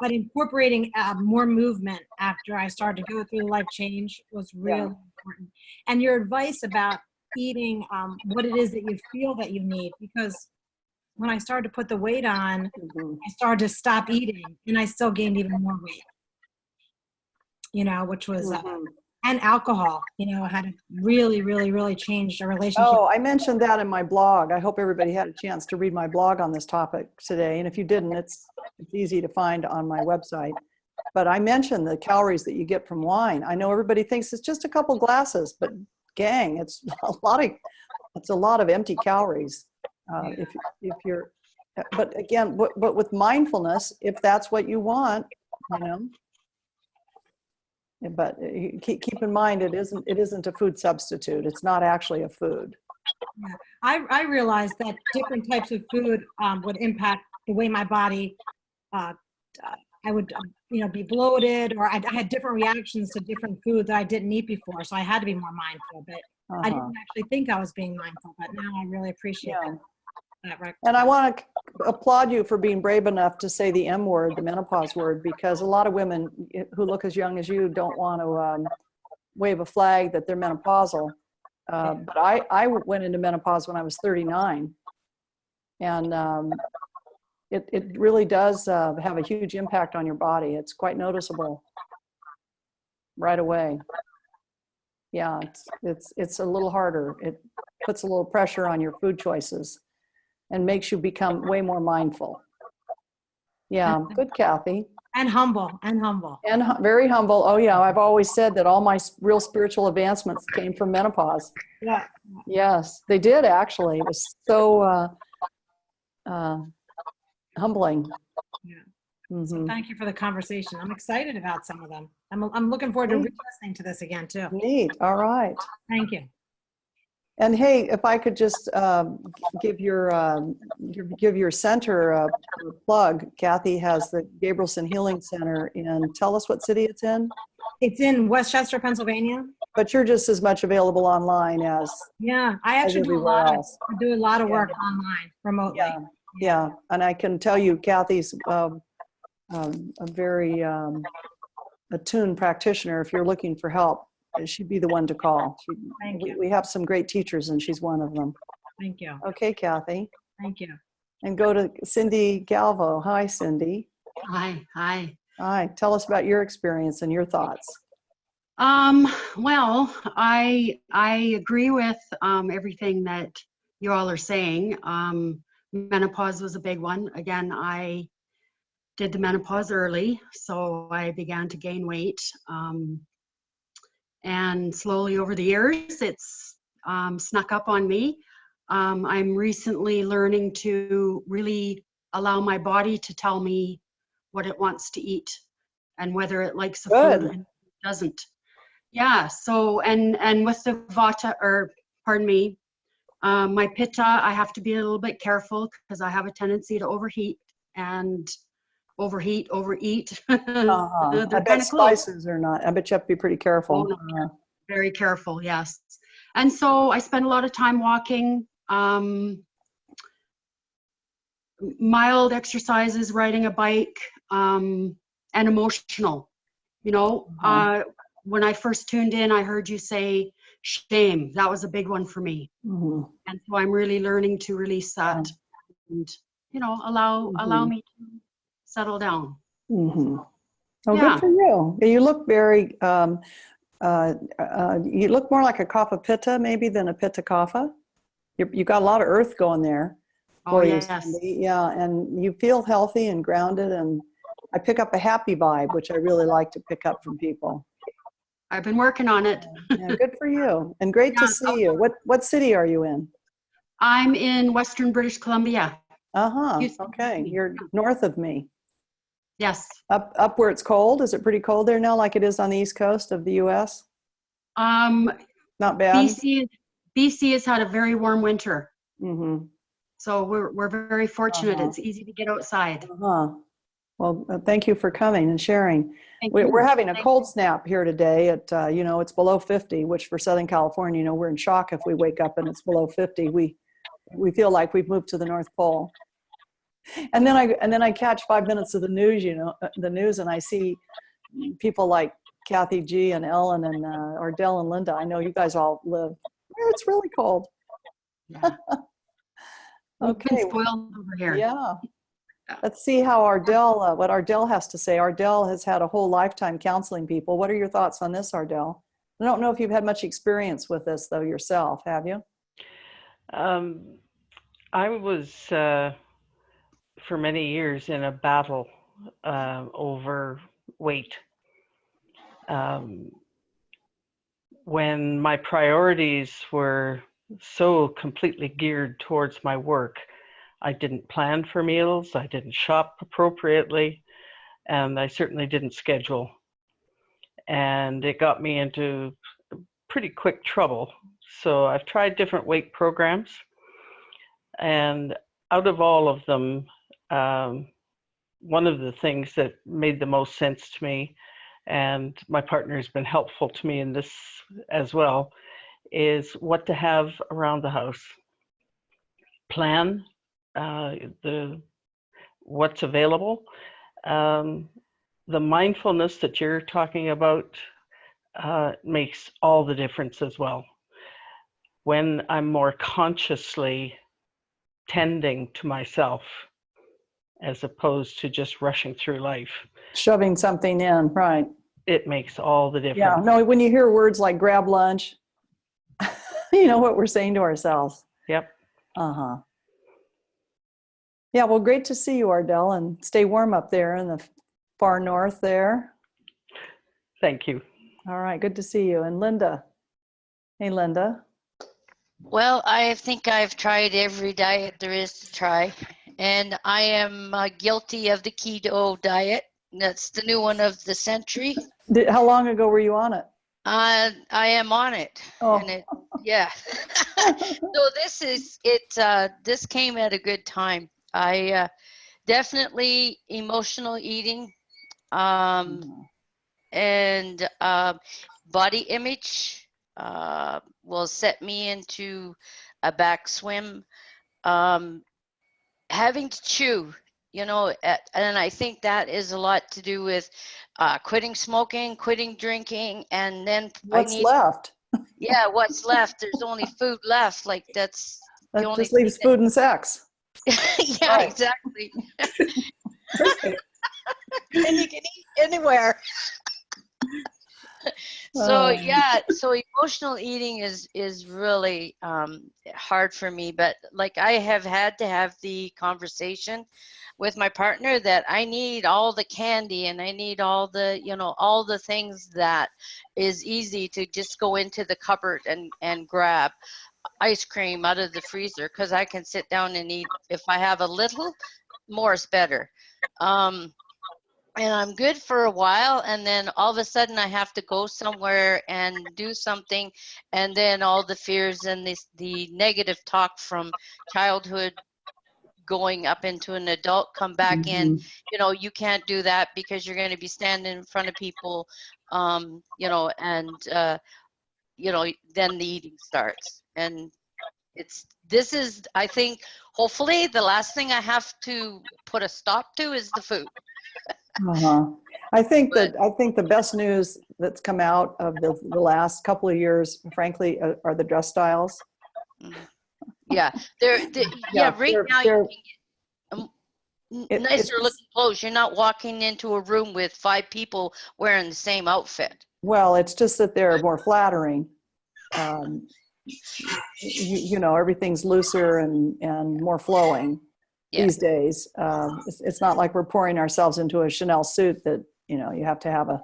C: But incorporating more movement after I started to go through the life change was really important. And your advice about eating what it is that you feel that you need, because when I started to put the weight on, I started to stop eating, and I still gained even more weight. Which was and alcohol. Had really, really, really changed our relationship.
A: Oh, I mentioned that in my blog. I hope everybody had a chance to read my blog on this topic today. And if you didn't, it's easy to find on my website. But I mentioned the calories that you get from wine. I know everybody thinks it's just a couple glasses, but gang, it's a lot of empty calories. If you're, but again, but with mindfulness, if that's what you want, but keep in mind, it isn't a food substitute. It's not actually a food.
C: Yeah. I realized that different types of food would impact the way my body, I would, be bloated, or I had different reactions to different food that I didn't eat before. So I had to be more mindful, but I didn't actually think I was being mindful, but now I really appreciate that.
A: And I want to applaud you for being brave enough to say the M word, the menopause word, because a lot of women who look as young as you don't want to wave a flag that they're menopausal. But I went into menopause when I was 39. And it really does have a huge impact on your body. It's quite noticeable right away. Yeah, it's a little harder. It puts a little pressure on your food choices and makes you become way more mindful. Yeah, good, Kathy.
C: And humble, and humble.
A: And very humble. Oh yeah, I've always said that all my real spiritual advancements came from menopause.
C: Yeah.
A: Yes, they did actually. It was so uh, humbling.
C: Yeah. So
A: Mhm.
C: thank you for the conversation. I'm excited about some of them. I'm looking forward to
A: Neat.
C: re-listening to this again too.
A: Neat. All right.
C: Thank you.
A: And hey, if I could just give your center a plug. Kathy has the Gabrielson Healing Center in. Tell us what city it's in.
C: It's in Westchester, Pennsylvania.
A: But you're just as much available online as
C: Yeah, I actually do a
A: everywhere
C: lot of
A: else.
C: work online remotely.
A: Yeah, yeah. And I can tell you, Kathy's a very attuned practitioner. If you're looking for help, she'd be the one to call.
C: Thank you.
A: We have some great teachers, and she's one of them.
C: Thank you.
A: Okay, Kathy.
C: Thank you.
A: And go to Cindy Galvo. Hi, Cindy.
D: Hi, hi.
A: Hi. Tell us about your experience and your thoughts.
D: Well, I agree with everything that you all are saying. Menopause was a big one. Again, I did the menopause early, so I began to gain weight. And slowly over the years, it's snuck up on me. I'm recently learning to really allow my body to tell me what it wants to eat and whether it likes the
A: Good.
D: food and doesn't. Yeah, so and with the vata, or pardon me, my pitta, I have to be a little bit careful because I have a tendency to overheat and overeat.
A: I
D: They're
A: bet
D: kind of close.
A: spices are not. I bet you have to be pretty careful.
D: Oh, no. Very careful, yes. And so I spend a lot of time walking, mild exercises, riding a bike, and emotional. You know, when I first tuned in, I heard you say shame. That was a big one for me.
A: Mhm.
D: And so I'm really learning to release that and, you know, allow me to settle down.
A: Mhm. Oh,
D: Yeah.
A: good for you. You look very, you look more like a kapha pitta maybe than a pitta kapha. You got a lot of earth going there.
D: Oh,
A: for you,
D: yes.
A: Cindy. Yeah, and you feel healthy and grounded, and I pick up a happy vibe, which I really like to pick up from people.
D: I've been working on it.
A: Yeah, good for you, and great to
D: Yeah,
A: see you. What city are you in?
D: I'm in Western British Columbia. Houston,
A: Okay,
D: BC.
A: you're north of me.
D: Yes.
A: Up where it's cold. Is it pretty cold there now, like it is on the east coast of the U.S.? Not bad.
D: BC has had a very warm winter.
A: Mm-hmm.
D: So we're very fortunate. It's easy to get outside.
A: Well, thank you for coming and sharing.
D: Thank you.
A: We're having a cold snap here today at, you know, it's below 50, which for Southern California, you know, we're in shock if we wake up and it's below 50. We feel like we've moved to the North Pole. And then I catch 5 minutes of the news, you know, the news, and I see people like Kathy G and Ellen and Ardell and Linda. I know you guys all live where it's really cold.
D: Yeah. We've been
A: Okay.
D: spoiled over here.
A: Yeah. Let's see how Ardell, what Ardell has to say. Ardell has had a whole lifetime counseling people. What are your thoughts on this, Ardell? I don't know if you've had much experience with this though yourself, have you?
E: I was for many years in a battle over weight. When my priorities were so completely geared towards my work, I didn't plan for meals, I didn't shop appropriately, and I certainly didn't schedule. And it got me into pretty quick trouble. So I've tried different weight programs, and out of all of them, one of the things that made the most sense to me, and my partner has been helpful to me in this as well, is what to have around the house. Plan what's available. The mindfulness that you're talking about makes all the difference as well. When I'm more consciously tending to myself as opposed to just rushing through life.
A: Shoving something in, right.
E: It makes all the difference.
A: Yeah, no, when you hear words like grab lunch, you know what we're saying to ourselves.
E: Yep.
A: Yeah, well, great to see you, Ardell, and stay warm up there in the far north there.
E: Thank you.
A: All right, good to see you. And Linda. Hey, Linda.
F: Well, I think I've tried every diet there is to try, and I am guilty of the keto diet. That's the new one of the century.
A: How long ago were you on it?
F: I am on it,
A: Oh.
F: and it, yeah. So this is it. This came at a good time. I definitely emotional eating, and body image will set me into a backswim. Having to chew, and I think that is a lot to do with quitting smoking, quitting drinking, and then
A: What's left?
F: Yeah, what's left? There's only food left. Like that's the
A: That
F: only
A: just leaves food and sex.
F: Yeah,
A: Right.
F: exactly. And you can eat anywhere. So yeah, so emotional eating is really hard for me, but like I have had to have the conversation with my partner that I need all the candy and I need all the all the things that is easy to just go into the cupboard and grab ice cream out of the freezer, because I can sit down and eat. If I have a little, more is better. And I'm good for a while, and then all of a sudden I have to go somewhere and do something, and then all the fears and the negative talk from childhood going up into an adult come back in. You can't do that because you're going to be standing in front of people, and then the eating starts. And this is, I think, hopefully the last thing I have to put a stop to is the food.
A: I think the best news that's come out of the last couple of years, frankly, are the dress styles.
F: Yeah, right now you can get nicer looking clothes. You're not walking into a room with 5 people wearing the same outfit.
A: Well, it's just that they're more flattering. Everything's looser and more flowing.
F: Yeah.
A: These days. It's not like we're pouring ourselves into a Chanel suit that you have to have a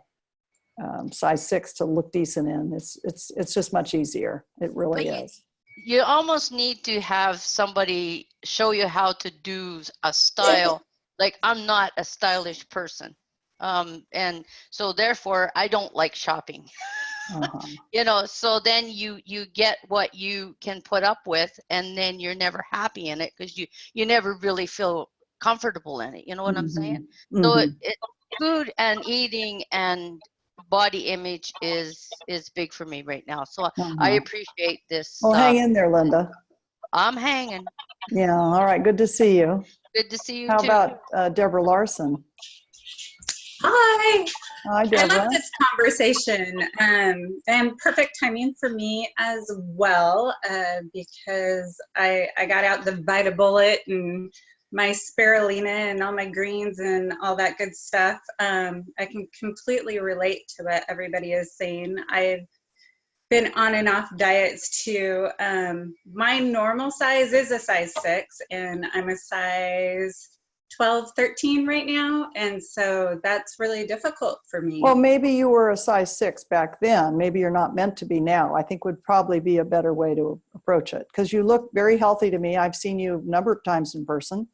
A: size 6 to look decent in. It's just much easier. It really is.
F: You almost need to have somebody show you how to do a style. Like, I'm not a stylish person, and so therefore I don't like shopping. So then you get what you can put up with, and then you're never happy in it because you never really feel comfortable in it. You know what I'm saying? So food and eating and body image is big for me right now. So I appreciate this.
A: Well, hang in there, Linda.
F: I'm hanging.
A: Yeah. All right. Good to see you.
F: Good to see you
A: How
F: too.
A: about Deborah Larson?
G: Hi.
A: Hi, Deborah.
G: I love this conversation, and perfect timing for me as well, because I got out the VitaBullet and my spirulina and all my greens and all that good stuff. I can completely relate to what everybody is saying. I've been on and off diets too. My normal size is a size 6, and I'm a size 12, 13 right now, and so that's really difficult for me.
A: Well, maybe you were a size 6 back then. Maybe you're not meant to be now. I think would probably be a better way to approach it, because you look very healthy to me. I've seen you a number of times in person.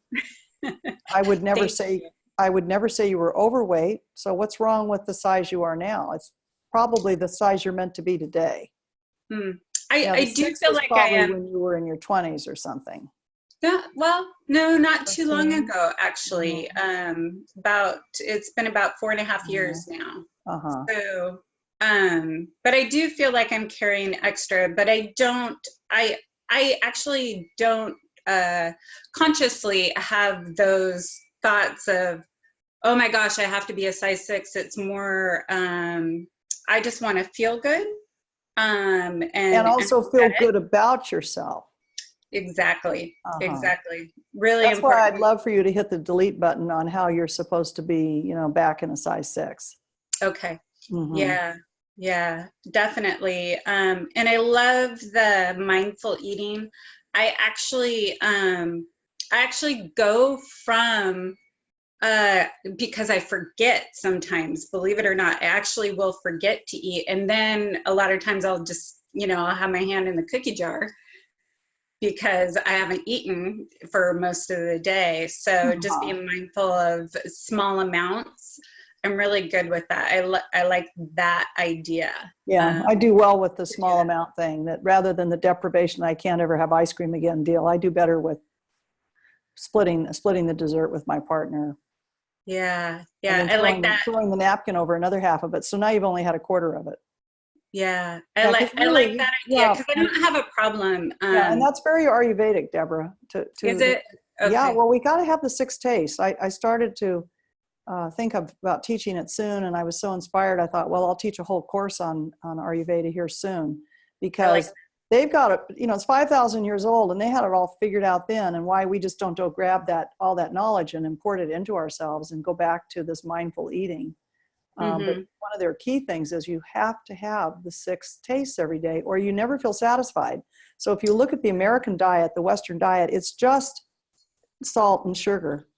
A: I would never say you were overweight. So what's wrong with the size you are now? It's probably the size you're meant to be today.
G: I do feel like I am.
A: When you were in your 20s or something.
G: Yeah, well, no, not too long ago, actually. It's been about 4.5 years now. So, but I do feel like I'm carrying extra, but I actually don't consciously have those thoughts of, oh my gosh, I have to be a size 6. It's more, I just want to feel good. And
A: also feel good about yourself.
G: Exactly. Exactly. Really
A: That's
G: important.
A: why I'd love for you to hit the delete button on how you're supposed to be, back in a size 6.
G: Okay. Yeah, definitely. And I love the mindful eating. I actually go from because I forget sometimes, believe it or not, I actually will forget to eat. And then a lot of times I'll just, I'll have my hand in the cookie jar because I haven't eaten for most of the day. So just being mindful of small amounts. I'm really good with that. I like that idea.
A: Yeah, I do well with the small amount thing, that rather than the deprivation, I can't ever have ice cream again deal. I do better with splitting the dessert with my partner.
G: Yeah.
A: And
G: Yeah.
A: then
G: I like that.
A: throwing the napkin over another half of it. So now you've only had a quarter of it.
G: Yeah.
A: Yeah,
G: I like
A: 'cause really,
G: that idea
A: yeah,
G: because I don't have a problem.
A: yeah, and that's very Ayurvedic, Deborah.
G: Is it? Okay.
A: Yeah, well, we got to have the 6 tastes. I started to think about teaching it soon, and I was so inspired. I thought, well, I'll teach a whole course on Ayurveda here soon, because they've got it. It's 5,000 years old, and they had it all figured out then. And why we just don't go grab all that knowledge and import it into ourselves and go back to this mindful eating. But one of their key things is you have to have the 6 tastes every day, or you never feel satisfied. So if you look at the American diet, the Western diet, it's just salt and sugar.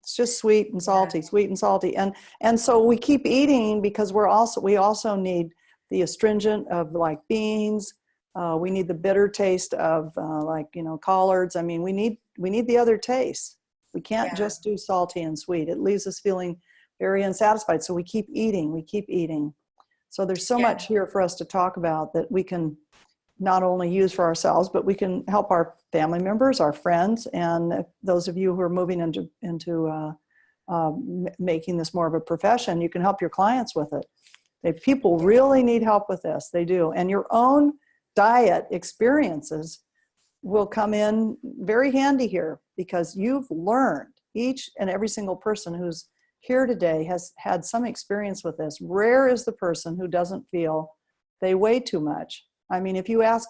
A: It's just sweet and salty, sweet and salty. And so we keep eating because we also need the astringent of like beans. We need the bitter taste of collards. I mean, we need the other tastes. We can't just do salty and sweet. It leaves us feeling very unsatisfied. So we keep eating. So there's so much here for us to talk about that we can not only use for ourselves, but we can help our family members, our friends, and those of you who are moving into making this more of a profession, you can help your clients with it. People really need help with this. They do. And your own diet experiences will come in very handy here, because you've learned, each and every single person who's here today has had some experience with this. Rare is the person who doesn't feel they weigh too much. I mean, if you have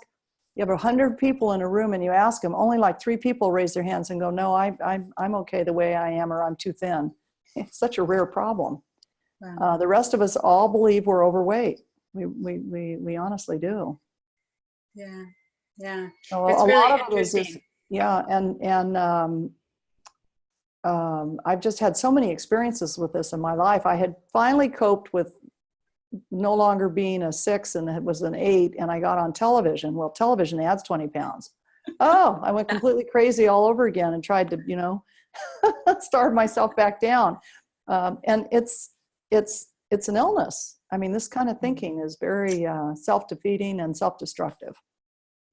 A: 100 people in a room and you ask them, only like 3 people raise their hands and go, no, I'm okay the way I am, or I'm too thin. It's such a rare problem.
G: Wow.
A: The rest of us all believe we're overweight. We honestly do.
G: Yeah. Yeah.
A: So
G: It's
A: a
G: really
A: lot of it is
G: interesting.
A: I've just had so many experiences with this in my life. I had finally coped with no longer being a 6 and it was an 8, and I got on television. Well, television adds 20 pounds. Oh, I went completely crazy all over again and tried to, starve myself back down. And it's an illness. I mean, this kind of thinking is very self-defeating and self-destructive.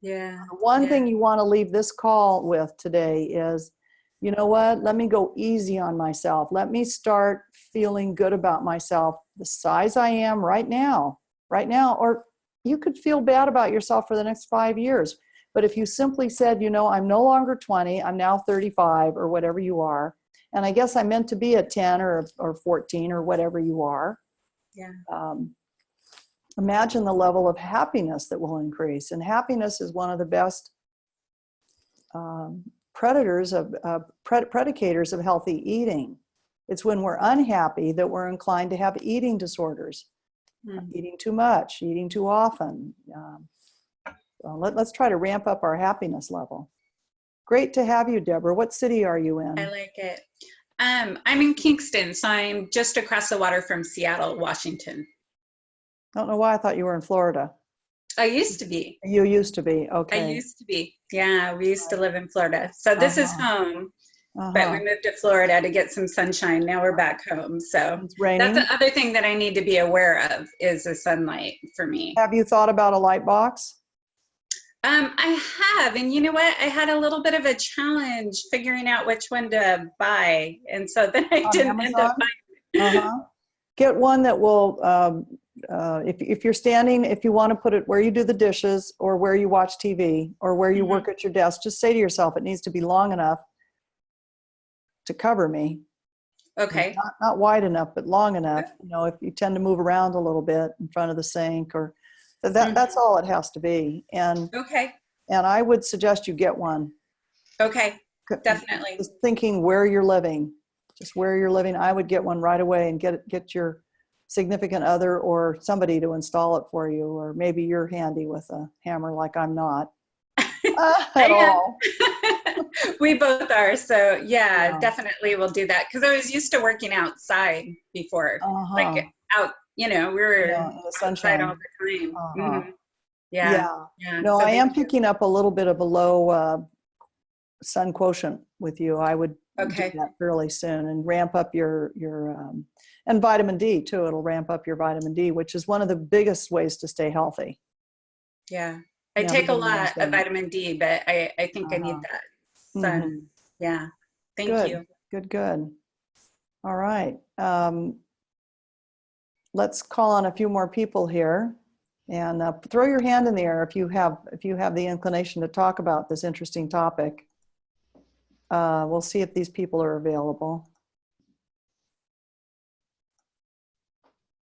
G: Yeah.
A: One thing you want to leave this call with today is, you know what? Let me go easy on myself. Let me start feeling good about myself, the size I am right now, or you could feel bad about yourself for the next 5 years. But if you simply said, I'm no longer 20, I'm now 35 or whatever you are. And I guess I meant to be a 10 or 14 or whatever you are.
G: Yeah.
A: Imagine the level of happiness that will increase. And happiness is one of the best predicators of healthy eating. It's when we're unhappy that we're inclined to have eating disorders, eating too much, eating too often. Let's try to ramp up our happiness level. Great to have you, Deborah. What city are you in?
G: I like it. I'm in Kingston, so I'm just across the water from Seattle, Washington.
A: I don't know why I thought you were in Florida.
G: I used to be.
A: You used to be, okay.
G: I used to be. Yeah, we used to live in Florida. So this is home, but we moved to Florida to get some sunshine. Now we're back home. So
A: It's raining.
G: that's the other thing that I need to be aware of is the sunlight for me.
A: Have you thought about a light box?
G: I have, and you know what? I had a little bit of a challenge figuring out which one to buy, and so then I didn't end up buying.
A: Get one that will, if you're standing, if you want to put it where you do the dishes or where you watch TV or where you work at your desk, just say to yourself, it needs to be long enough to cover me.
G: Okay.
A: Not wide enough, but long enough. If you tend to move around a little bit in front of the sink, or that's all it has to be. And I would suggest you get one.
G: Okay, definitely.
A: Just thinking where you're living, I would get one right away and get your significant other or somebody to install it for you, or maybe you're handy with a hammer like I'm not. At
G: I am.
A: all.
G: We both are. So yeah,
A: Yeah.
G: definitely we'll do that. Because I was used to working outside before. Like
A: Uh-huh.
G: out, we were
A: Yeah, in the
G: outside all
A: sunshine.
G: the time.
A: Uh-huh.
G: Yeah.
A: Yeah.
G: Yeah.
A: No,
G: So
A: I am
G: thank you.
A: picking up a little bit of a low sun quotient with you. I would do
G: Okay.
A: that fairly soon and ramp up your and vitamin D too. It'll ramp up your vitamin D, which is one of the biggest ways to stay healthy.
G: Yeah. I
A: Yeah,
G: take a
A: everybody knows
G: lot of
A: that.
G: vitamin D, but I think I need
A: Uh-huh.
G: that sun.
A: Mhm.
G: Yeah. Thank
A: Good.
G: you.
A: Good. All right. Let's call on a few more people here, and throw your hand in the air if you have the inclination to talk about this interesting topic. We'll see if these people are available.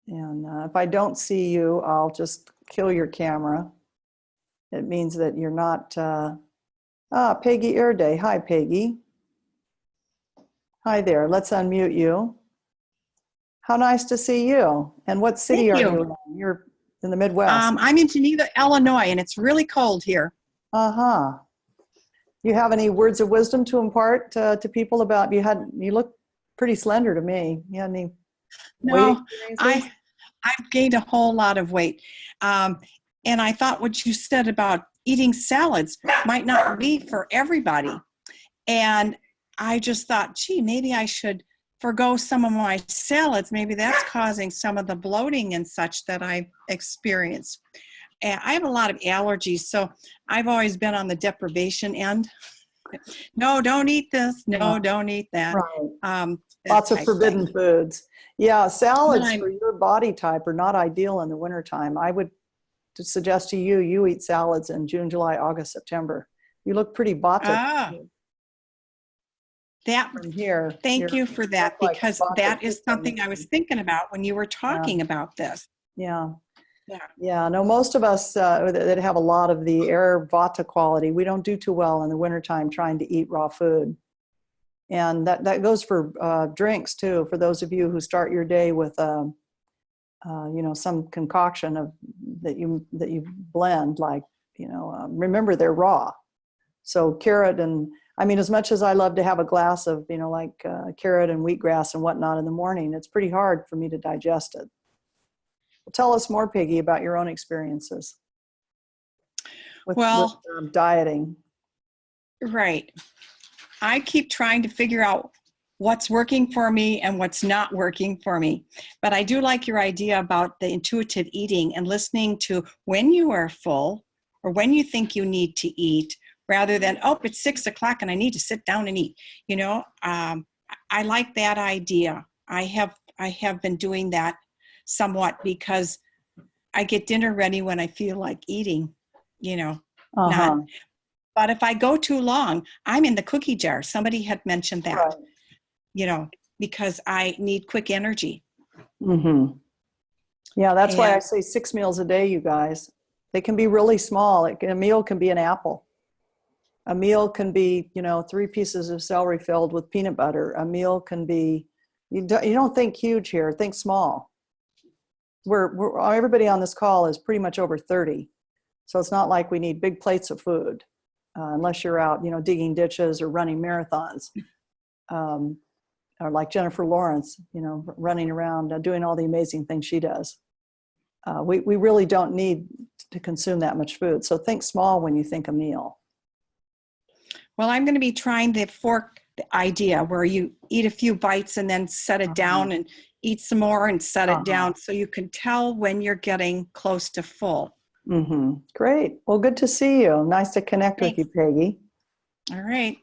A: And if I don't see you, I'll just kill your camera. It means that you're not. Peggy Airday. Hi, Peggy. Hi there. Let's unmute you. How nice to see you. And what city
H: Thank
A: are
H: you.
A: you in? You're in the Midwest.
H: I'm in Geneva, Illinois, and it's really cold here.
A: Uh-huh. You have any words of wisdom to impart to people about, you look pretty slender to me. You had any weight
H: No,
A: experiences?
H: I've gained a whole lot of weight. And I thought what you said about eating salads might not be for everybody. And I just thought, gee, maybe I should forgo some of my salads. Maybe that's causing some of the bloating and such that I experience. And I have a lot of allergies, so I've always been on the deprivation end. No, don't eat this. No, don't eat that.
A: Right.
H: That
A: Lots of
H: type
A: forbidden
H: thing.
A: foods. Yeah, salads
H: I'm-
A: for your body type are not ideal in the wintertime. I would suggest to you, you eat salads in June, July, August, September. You look pretty Vata
H: That
A: from here.
H: Thank you for that,
A: look like
H: because
A: Vata
H: that is
A: Pitta.
H: something I was thinking about when you were talking about this.
A: Yeah.
H: Yeah.
A: Yeah, no, most of us that have a lot of the air Vata quality, we don't do too well in the wintertime trying to eat raw food. And that goes for drinks too. For those of you who start your day with, some concoction that you blend, like, remember they're raw. So carrot and, I mean, as much as I love to have a glass of, carrot and wheatgrass and whatnot in the morning, it's pretty hard for me to digest it. Well, tell us more, Peggy, about your own experiences with dieting.
H: Right. I keep trying to figure out what's working for me and what's not working for me. But I do like your idea about the intuitive eating and listening to when you are full or when you think you need to eat, rather than, oh, it's 6 o'clock and I need to sit down and eat. I like that idea. I have been doing that somewhat, because I get dinner ready when I feel like eating, not. But if I go too long, I'm in the cookie jar. Somebody had mentioned that,
A: Right.
H: Because I need quick energy.
A: Mm-hmm. Yeah, that's why I say 6 meals a day, you guys. They can be really small. A meal can be an apple. A meal can be, 3 pieces of celery filled with peanut butter. A meal can be, you don't think huge here, think small. Everybody on this call is pretty much over 30. So it's not like we need big plates of food, unless you're out, digging ditches or running marathons. Or like Jennifer Lawrence, running around doing all the amazing things she does. We really don't need to consume that much food. So think small when you think a meal.
H: Well, I'm going to be trying the fork idea, where you eat a few bites and then set it down and eat some more and set it down, so you can tell when you're getting close to full.
A: Mm-hmm. Great. Well, good to see you. Nice to connect with you, Peggy.
H: All right.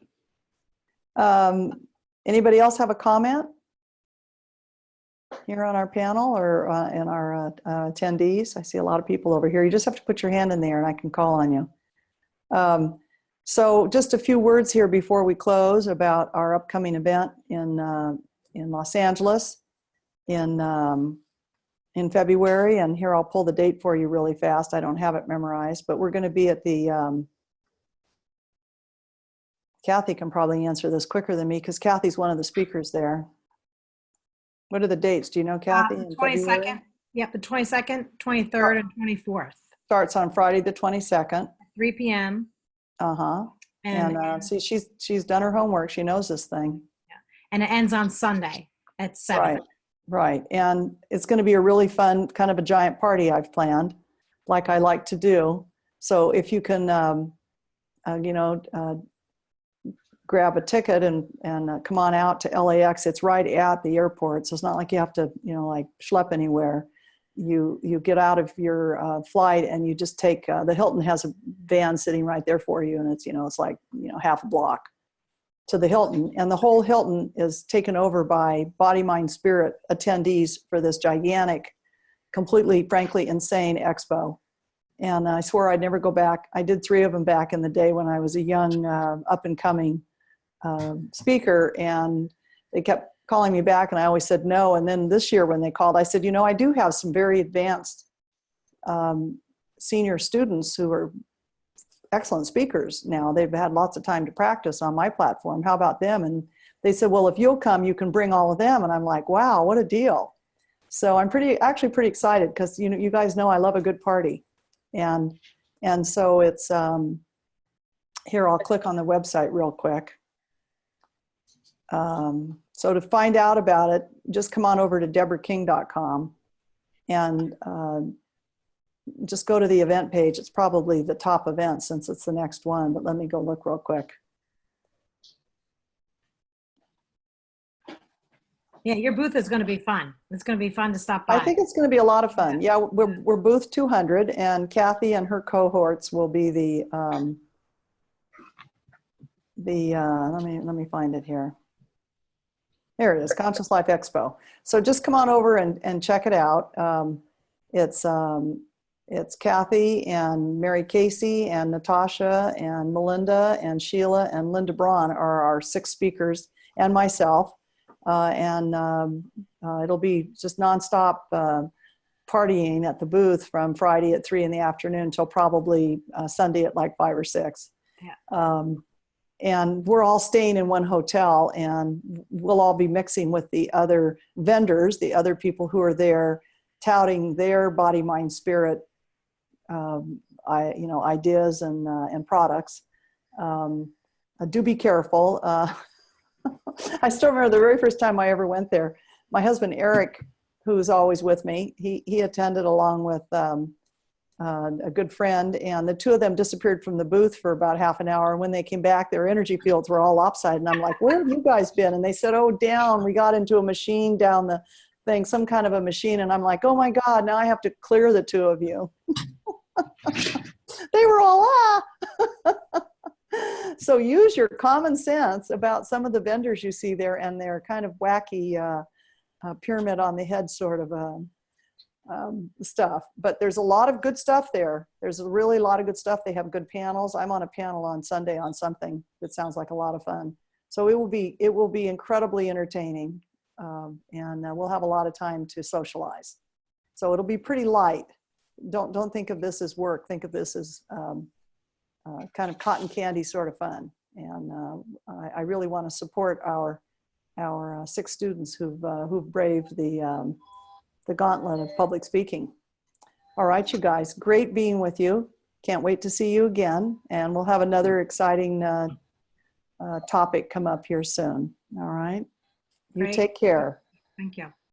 A: Anybody else have a comment here on our panel or in our attendees? I see a lot of people over here. You just have to put your hand in there and I can call on you. So just a few words here before we close about our upcoming event in Los Angeles in February. And here, I'll pull the date for you really fast. I don't have it memorized, but we're going to be at the, Kathy can probably answer this quicker than me, because Kathy's one of the speakers there. What are the dates? Do you know, Kathy?
C: The 22nd. Yep, the 22nd, 23rd, and 24th.
A: Starts on Friday the 22nd.
C: 3 p.m.
A: Uh-huh.
C: And,
A: And see, she's done her homework. She knows this thing.
C: and it ends on Sunday at 7.
A: Right, right. And it's going to be a really fun, kind of a giant party I've planned, like I like to do. So if you can, grab a ticket and come on out to LAX, it's right at the airport. So it's not like you have to, like schlep anywhere. You get out of your flight and you just take, the Hilton has a van sitting right there for you. And it's, it's like, half a block to the Hilton. And the whole Hilton is taken over by Body, Mind, Spirit attendees for this gigantic, completely, frankly, insane expo. And I swore I'd never go back. I did 3 of them back in the day when I was a young, up and coming speaker, and they kept calling me back and I always said no. And then this year when they called, I said, I do have some very advanced senior students who are excellent speakers now. They've had lots of time to practice on my platform. How about them? And they said, well, if you'll come, you can bring all of them. And I'm like, wow, what a deal. So I'm actually pretty excited because, you guys know I love a good party. And so it's, here, I'll click on the website real quick. So to find out about it, just come on over to deborahking.com and just go to the event page. It's probably the top event since it's the next one, but let me go look real quick.
C: Yeah, your booth is going to be fun. It's going to be fun to stop by.
A: I think it's going to be a lot of fun. Yeah, we're booth 200, and Kathy and her cohorts will be the let me find it here. There it is, Conscious Life Expo. So just come on over and check it out. It's Kathy and Mary Casey and Natasha and Melinda and Sheila and Linda Braun are our 6 speakers, and myself. It'll be just nonstop partying at the booth from Friday at 3 in the afternoon till probably Sunday at like 5 or 6.
C: Yeah.
A: And we're all staying in one hotel, and we'll all be mixing with the other vendors, the other people who are there touting their body, mind, spirit, ideas and products. Do be careful. I still remember the very first time I ever went there. My husband, Eric, who's always with me, he attended along with a good friend, and the 2 of them disappeared from the booth for about half an hour. And when they came back, their energy fields were all lopsided. And I'm like, where have you guys been? And they said, oh, down. We got into a machine down the thing, some kind of a machine. And I'm like, oh my God, now I have to clear the 2 of you. They were all, So use your common sense about some of the vendors you see there and their kind of wacky pyramid on the head sort of stuff. But there's a lot of good stuff there. There's a really lot of good stuff. They have good panels. I'm on a panel on Sunday on something that sounds like a lot of fun. So it will be incredibly entertaining, and we'll have a lot of time to socialize. So it'll be pretty light. Don't think of this as work. Think of this as kind of cotton candy sort of fun. And I really want to support our 6 students who've braved the gauntlet of public speaking. All right, you guys, great being with you. Can't wait to see you again. And we'll have another exciting topic come up here soon. All right. You
C: Great.
A: take care.
C: Thank you.